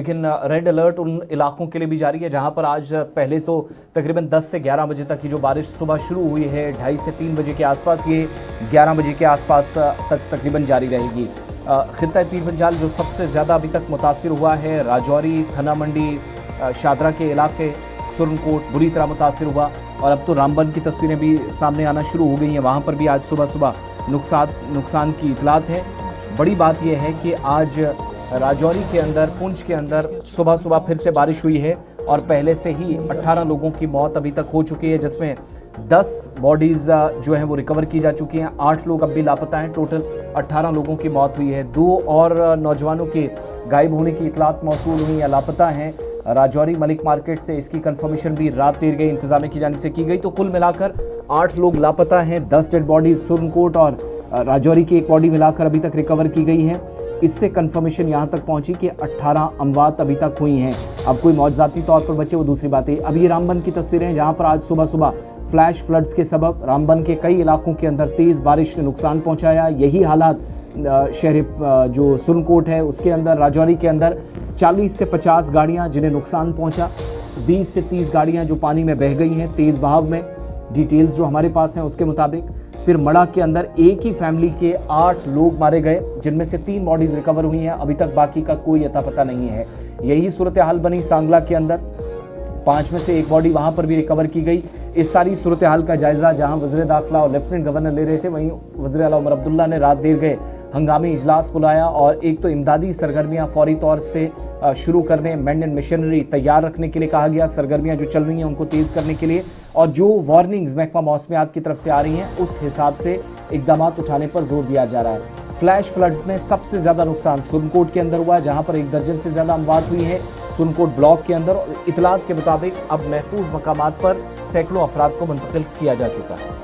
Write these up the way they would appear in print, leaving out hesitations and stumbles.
लेकिन red alert उन इलाकों के लिए भी जारी है जहां पर आज पहले तो तकरीबन 10 से 11 बजे तक की जो बारिश सुबह शुरू हुई है 2:30 से 3 बजे के आसपास, ये 11 बजे के आसपास तक तकरीबन जारी रहेगी। खित्ता पीर पंजाल जो सबसे ज़्यादा अभी तक मुतासिर हुआ है, राजौरी, थना मंडी, शादरा के इलाके, सुरनकोट बुरी तरह मुतासिर हुआ। और अब तो रामबन की तस्वीरें भी सामने आना शुरू हो गई हैं, वहाँ पर भी आज सुबह सुबह नुकसान की इतलात है। बड़ी बात यह है कि आज राजौरी के अंदर, पुंछ के अंदर सुबह सुबह फिर से बारिश हुई है और पहले से ही 18 लोगों की मौत अभी तक हो चुकी है, जिसमें 10 बॉडीज जो हैं वो रिकवर की जा चुकी हैं। 8 लोग अब भी लापता हैं। टोटल 18 लोगों की मौत हुई है। 2 और नौजवानों के गायब होने की इतलात मौसूल हुई या लापता हैं। राजौरी मलिक मार्केट से इसकी कंफर्मेशन भी रात देर गई इंतजामिया की जानिब से की गई। तो कुल मिलाकर 8 लोग लापता हैं। 10 डेड बॉडीज सुरनकोट और राजौरी की एक बॉडी मिलाकर अभी तक रिकवर की गई है। इससे कंफर्मेशन यहां तक पहुंची कि 18 अमवात अभी तक हुई हैं। अब कोई मौजजाती तौर पर बचे वो दूसरी बात है। अब ये रामबन की तस्वीरें हैं जहां पर आज सुबह सुबह फ्लैश फ्लड्स के सबब रामबन के कई इलाकों के अंदर तेज बारिश ने नुकसान पहुंचाया। यही हालात शहर जो सुरनकोट है उसके अंदर, राजौरी के अंदर 40 से 50 गाड़ियां जिन्हें नुकसान पहुंचा, 20 से 30 गाड़ियां जो पानी में बह गई हैं तेज बहाव में। डिटेल्स जो हमारे पास हैं उसके मुताबिक फिर मड़ा के अंदर एक ही फैमिली के 8 लोग मारे गए, जिनमें से 3 बॉडीज रिकवर हुई हैं। अभी तक बाकी का कोई अता पता नहीं है। यही सूरत हाल बनी सांगला के अंदर, 5 में से 1 बॉडी वहां पर भी रिकवर की गई। इस सारी सूरत हाल का जायजा जहां वज़ीर दाखिला और लेफ्टिनेंट गवर्नर ले रहे थे, वहीं वज़ीर आला उमर अब्दुल्ला ने रात देर गए हंगामी इजलास बुलाया और एक तो इमदादी सरगर्मियां फौरी तौर से शुरू करने, मैन एंड मशीनरी तैयार रखने के लिए कहा गया। सरगर्मियां जो चल रही हैं उनको तेज करने के लिए, और जो वार्निंग्स महकमा मौसमियात की तरफ से आ रही हैं उस हिसाब से इकदाम उठाने पर जोर दिया जा रहा है। फ्लैश फ्लड्स में सबसे ज्यादा नुकसान सुरनकोट के अंदर हुआ है जहां पर 1 दर्जन से ज्यादा अमवात हुई है। सुरनकोट ब्लॉक के अंदर इतलात के मुताबिक अब महफूज मकामात पर सैकड़ों अफराद को मुंतकिल किया जा चुका है।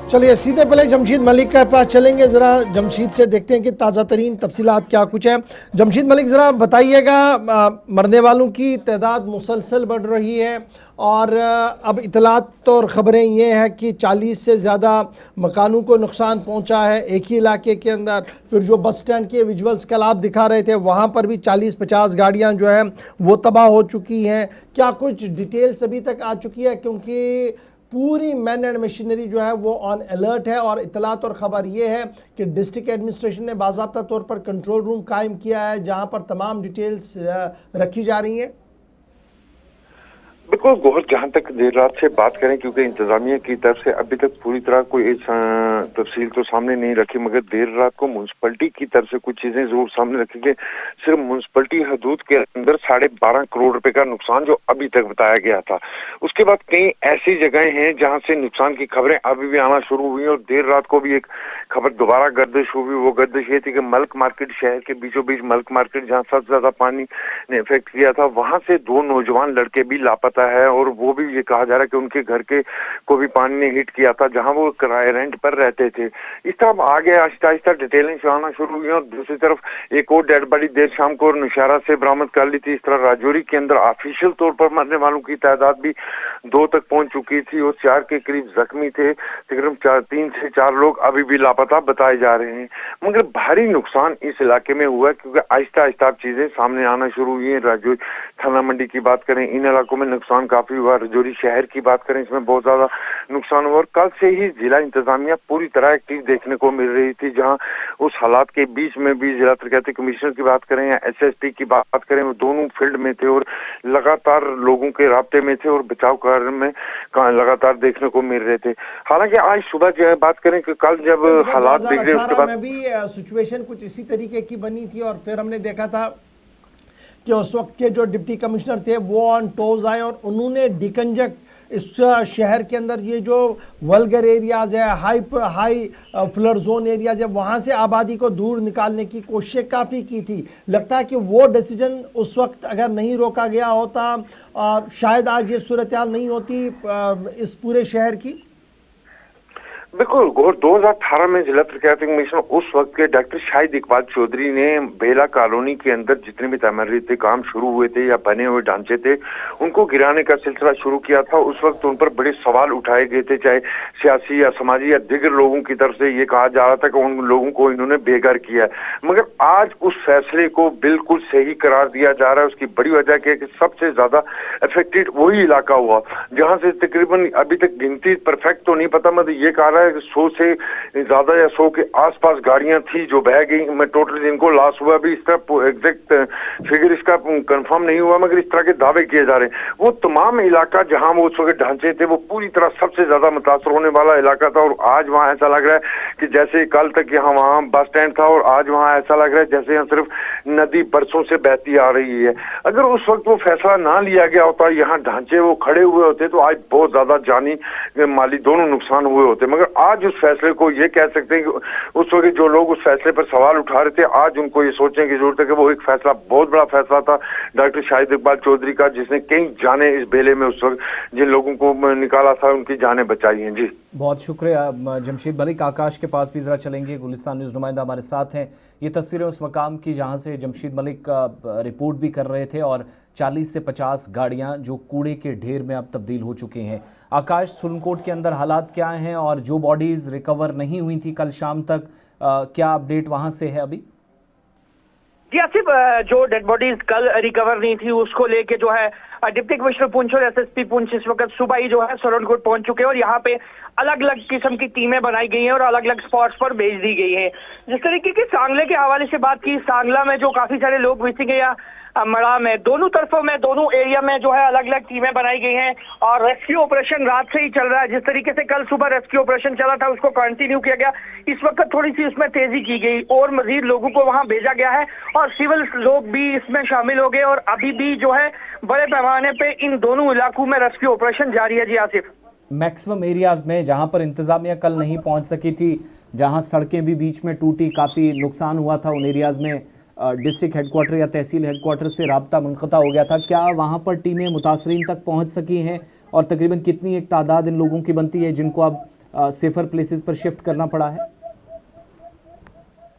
चलिए सीधे पहले जमशीद मलिक के पास चलेंगे। ज़रा जमशीद से देखते हैं कि ताज़ा तरीन तफसीलात क्या कुछ है। जमशीद मलिक, ज़रा बताइएगा, मरने वालों की तादाद मुसलसल बढ़ रही है और अब इतलात और ख़बरें ये हैं कि 40 से ज़्यादा मकानों को नुकसान पहुंचा है एक ही इलाके के अंदर। फिर जो बस स्टैंड के विजुअल्स कल आप दिखा रहे थे वहाँ पर भी 40-50 गाड़ियाँ जो हैं वो तबाह हो चुकी हैं। क्या कुछ डिटेल्स अभी तक आ चुकी है? क्योंकि पूरी मैन एंड मशीनरी जो है वो ऑन अलर्ट है और इतलात और ख़बर ये है कि डिस्ट्रिक्ट एडमिनिस्ट्रेशन ने बाज़ाब्ता तौर पर कंट्रोल रूम कायम किया है जहां पर तमाम डिटेल्स रखी जा रही हैं। बिल्कुल गौर, जहाँ तक देर रात से बात करें, क्योंकि इंतजामिया की तरफ से अभी तक पूरी तरह कोई तफसील तो सामने नहीं रखी, मगर देर रात को म्यूनसिपलिटी की तरफ से कुछ चीजें जरूर सामने रखी गई। सिर्फ म्यूनसिपलिटी हदूद के अंदर 12.5 करोड़ रुपए का नुकसान जो अभी तक बताया गया था। उसके बाद कई ऐसी जगहें हैं जहाँ से नुकसान की खबरें अभी भी आना शुरू हुई और देर रात को भी एक खबर दोबारा गर्दिश हुई। वो गर्दिश ये थी कि मलिक मार्केट, शहर के बीचों बीच मलिक मार्केट जहाँ सबसे ज्यादा पानी ने इफेक्ट किया था, वहां से 2 नौजवान लड़के भी लापता है और वो भी ये कहा जा रहा है कि उनके घर के को भी पानी ने हिट किया था जहां वो किराए रेंट पर रहते थे। इस तरह आगे आहिस्ता आहिस्ता डिटेलिंग आना शुरू हुई और दूसरी तरफ एक और डेड बॉडी देर शाम को नौशहरा से बरामद कर ली थी। इस तरह राजौरी के अंदर ऑफिशियल तौर पर मरने वालों की तादाद भी 2 तक पहुंच चुकी थी और 4 के करीब जख्मी थे। तकरीबन 3 से 4 लोग अभी भी लापता बताए जा रहे हैं। मगर भारी नुकसान इस इलाके में हुआ क्योंकि आहिस्ता आहिस्ता चीजें सामने आना शुरू हुई है। राजौरी थाना मंडी की बात करें, इन इलाकों में नुकसान काफी हुआ। राजौरी शहर की बात करें, इसमें बहुत ज्यादा नुकसान हुआ और कल से ही जिला इंतजामिया पूरी तरह एक्टिव देखने को मिल रही थी। जहां उस हालात के बीच में भी जिला तरक्याती कमिश्नर की बात करें या SSP की बात करें, वो दोनों फील्ड में थे और लगातार लोगों के राब्ते में थे और बचाव कार्य में लगातार देखने को मिल रहे थे। हालांकि आज सुबह जो है बात करें कि कल जब हालात बिगड़े उसके बाद में भी सिचुएशन कुछ इसी तरीके की बनी थी और फिर हमने देखा था कि उस वक्त के जो डिप्टी कमिश्नर थे वो ऑन टोज आए और उन्होंने डिकंजक्ट इस शहर के अंदर ये जो वल्गर एरियाज़ है, हाई फ्लड जोन एरियाज़ है, वहाँ से आबादी को दूर निकालने की कोशिश काफ़ी की थी। लगता है कि वो डिसीजन उस वक्त अगर नहीं रोका गया होता शायद आज ये सूरत हाल नहीं होती इस पूरे शहर की। बिल्कुल। और 2018 में जिला प्रशासन कमीशन उस वक्त के डॉक्टर शाहिद इकबाल चौधरी ने बेला कॉलोनी के अंदर जितने भी तमीराती काम शुरू हुए थे या बने हुए ढांचे थे उनको गिराने का सिलसिला शुरू किया था। उस वक्त उन पर बड़े सवाल उठाए गए थे, चाहे सियासी या समाजी या दिगर लोगों की तरफ से ये कहा जा रहा था कि उन लोगों को इन्होंने बेघर किया है। मगर आज उस फैसले को बिल्कुल सही करार दिया जा रहा है। उसकी बड़ी वजह क्या है कि सबसे ज्यादा अफेक्टेड वही इलाका हुआ जहां से तकरीबन अभी तक गिनती परफेक्ट तो नहीं पता, मतलब ये कहा रहा है 100 से ज्यादा या 100 के आसपास गाड़ियां थी जो बह गई। मैं टोटल जिनको लॉस हुआ अभी इसका एग्जैक्ट फिगर इसका कंफर्म नहीं हुआ, मगर इस तरह के दावे किए जा रहे हैं। वो तमाम इलाका जहां वो उस वक्त ढांचे थे वो पूरी तरह सबसे ज्यादा मुतासर होने वाला इलाका था। और आज वहां ऐसा लग रहा है कि जैसे कल तक यहाँ वहां बस स्टैंड था और आज वहां ऐसा लग रहा है जैसे यहाँ सिर्फ नदी बरसों से बहती आ रही है। अगर उस वक्त वो फैसला ना लिया गया होता, यहाँ ढांचे वो खड़े हुए होते तो आज बहुत ज्यादा जानी माली दोनों नुकसान हुए होते। मगर आज उस फैसले को ये कह सकते हैं कि उस वक्त जो लोग उस फैसले पर सवाल उठा रहे थे आज उनको ये सोचने की जरूरत है कि वो एक फैसला बहुत बड़ा फैसला था डॉक्टर शाहिद इकबाल चौधरी का, जिसने कई जाने इस बेले में उस वक्त जिन लोगों को निकाला था उनकी जानें बचाई हैं। जी बहुत शुक्रिया जमशीद मलिक। आकाश के पास भी जरा चलेंगे, गुलिस्तान न्यूज़ नुमाइंदा हमारे साथ हैं। ये तस्वीरें उस मकाम की जहां से जमशीद मलिक रिपोर्ट भी कर रहे थे और 40 से 50 गाड़ियां जो कूड़े के ढेर में अब तब्दील हो चुकी हैं। आकाश, सुरनकोट के अंदर हालात क्या हैं और जो बॉडीज रिकवर नहीं हुई थी कल शाम तक, क्या अपडेट वहां से है अभी? जी आसिफ, जो डेड बॉडीज कल रिकवर नहीं थी उसको लेके जो है डिप्टी कमिश्नर पुंछ और एसएसपी पुंछ इस वक्त सुबह ही जो है सुरनकोट पहुंच चुके हैं और यहाँ पे अलग अलग किस्म की टीमें बनाई गई हैं और अलग अलग स्पॉट्स पर भेज दी गई हैं। जिस तरीके की सांगले के हवाले से बात की, सांगला में जो काफी सारे लोग मिसिंग है या मड़ा में, दोनों तरफों में दोनों एरिया में जो है अलग अलग टीमें बनाई गई हैं और रेस्क्यू ऑपरेशन रात से ही चल रहा है। जिस तरीके से कल सुबह रेस्क्यू ऑपरेशन चला था उसको कंटिन्यू किया गया, इस वक्त थोड़ी सी उसमें तेजी की गई और मजीद लोगों को वहां भेजा गया है और सिविल लोग भी इसमें शामिल हो गए और अभी भी जो है बड़े पैमाने पे इन दोनों इलाकों में रेस्क्यू ऑपरेशन जारी है। जी आसिफ, मैक्सिमम एरियाज में जहां पर इंतजामिया कल नहीं पहुंच सकी थी, जहां सड़कें भी बीच में टूटी, काफ़ी नुकसान हुआ था, उन एरियाज में डिस्ट्रिक्ट हेडक्वार्टर या तहसील हेडक्वार्टर से राब्ता मुनक़ता हो गया था। क्या वहां पर टीमें मुतासरीन तक पहुंच सकी हैं और तकरीबन कितनी एक तादाद इन लोगों की बनती है जिनको अब सेफर प्लेसेस पर शिफ्ट करना पड़ा है?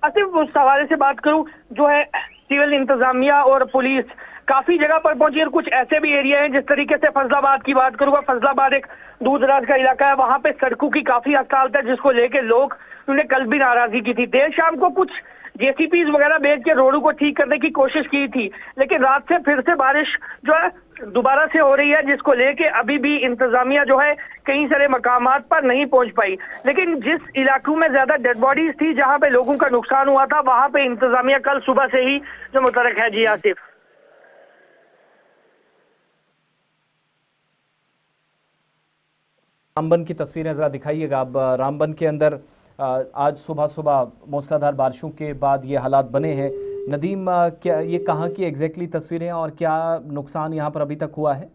आसिफ, उस हवाले से बात करूं, जो है सिविल इंतजामिया और पुलिस काफी जगह पर पहुंची और कुछ ऐसे भी एरिया हैं, जिस तरीके से फजलाबाद की बात करूंगा, फजलाबाद एक दूर दराज का इलाका है, वहां पे सड़कों की काफी हड़ताल है जिसको लेके लोग उन्होंने कल भी नाराजगी की थी। देर शाम को कुछ जेसीपीज वगैरह भेज के रोडों को ठीक करने की कोशिश की थी, लेकिन रात से फिर से बारिश जो है दोबारा से हो रही है जिसको लेके अभी भी इंतजामिया जो है कई सारे मकामात पर नहीं पहुंच पाई। लेकिन जिस इलाकों में ज्यादा डेड बॉडीज थी, जहां पे लोगों का नुकसान हुआ था, वहां पे इंतजामिया कल सुबह से ही जो मुतरक है। जी आसिफ, रामबन की तस्वीरें ज़रा दिखाइएगा। अब रामबन के अंदर आज सुबह सुबह मूसलाधार बारिशों के बाद ये हालात बने हैं। नदीम, क्या ये कहाँ की एग्जैक्टली तस्वीरें और क्या नुकसान यहाँ पर अभी तक हुआ है?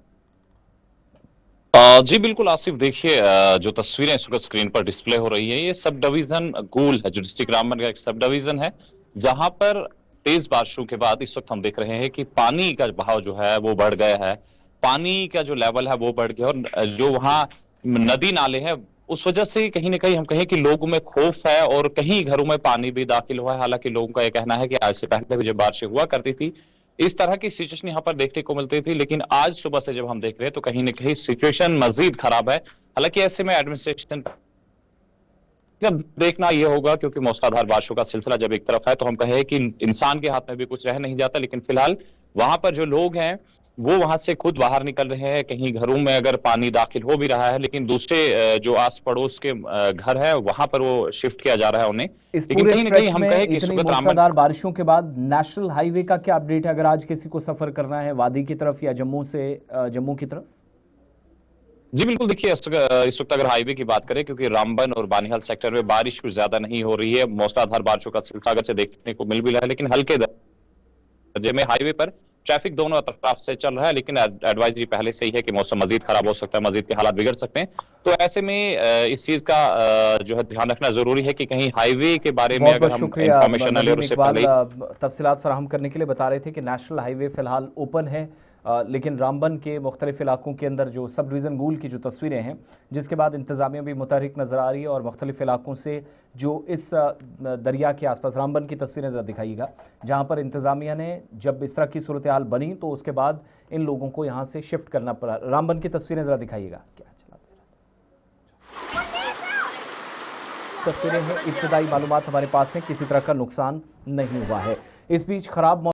जी बिल्कुल आसिफ, देखिए जो तस्वीरें इस वक्त स्क्रीन पर डिस्प्ले हो रही है ये सब डिवीजन गूल है जो डिस्ट्रिक्ट रामबन का एक सब डिवीजन है, जहां पर तेज बारिशों के बाद इस वक्त हम देख रहे हैं कि पानी का बहाव जो है वो बढ़ गया है, पानी का जो लेवल है वो बढ़ गया और जो वहाँ नदी नाले हैं उस वजह से कहीं ना कहीं हम कहें कि लोगों में खौफ है और कहीं घरों में पानी भी दाखिल हुआ है। हालांकि लोगों का यह कहना है कि आज से पहले भी जब बारिश हुआ करती थी इस तरह की सिचुएशन यहाँ पर देखने को मिलती थी, लेकिन आज सुबह से जब हम देख रहे हैं तो कहीं ना कहीं सिचुएशन मजीद खराब है। हालांकि ऐसे में एडमिनिस्ट्रेशन देखना यह होगा, क्योंकि मूसलाधार बारिशों का सिलसिला जब एक तरफ है तो हम कहें कि इंसान के हाथ में भी कुछ रह नहीं जाता, लेकिन फिलहाल वहां पर जो लोग हैं वो वहां से खुद बाहर निकल रहे हैं। कहीं घरों में अगर पानी दाखिल हो भी रहा है, लेकिन दूसरे जो आस पड़ोस के घर है वहां पर वो शिफ्ट किया जा रहा है उन्हें। इस पूरे स्ट्रेच में इतनी मूसलाधार बारिशों के बाद नेशनल हाईवे का क्या अपडेट है, अगर आज किसी को सफर करना है वादी की तरफ या जम्मू से जम्मू की तरफ? जी बिल्कुल, देखिए इस वक्त अगर हाईवे की बात करें, क्योंकि रामबन और बानिहाल सेक्टर में बारिश कुछ ज्यादा नहीं हो रही है, मूसलाधार बारिशों का सिलसिला अगर से देखने को मिल भी रहा है, लेकिन हल्के दर्जे में हाईवे पर ट्रैफिक दोनों तरफ से चल रहा है। लेकिन एडवाइजरी पहले से ही है कि मौसम मजीद खराब हो सकता है, मजीद के हालात बिगड़ सकते हैं, तो ऐसे में इस चीज का जो है ध्यान रखना जरूरी है कि कहीं हाईवे के बारे में अगर हम इंफॉर्मेशन ले उससे पहले तफसीलात फराहम करने के लिए बता रहे थे कि नेशनल हाईवे फिलहाल ओपन है। लेकिन रामबन के मुख्तलिफ इलाकों के अंदर जो सब डिवीज़न गूल की जो तस्वीरें हैं, जिसके बाद इंतज़ामिया भी मुतहरिक नज़र आ रही है और मुख्तलिफ इलाकों से जो इस दरिया के आसपास रामबन की तस्वीरें ज़रा दिखाइएगा, जहाँ पर इंतज़ामिया ने जब इस तरह की सूरत हाल बनी तो उसके बाद इन लोगों को यहाँ से शिफ्ट करना पड़ा। रामबन की तस्वीरें ज़रा दिखाइएगा। क्या तस्वीरें हैं, इब्तदाई मालूमात हमारे पास हैं, किसी तरह का नुकसान नहीं हुआ है। इस बीच खराब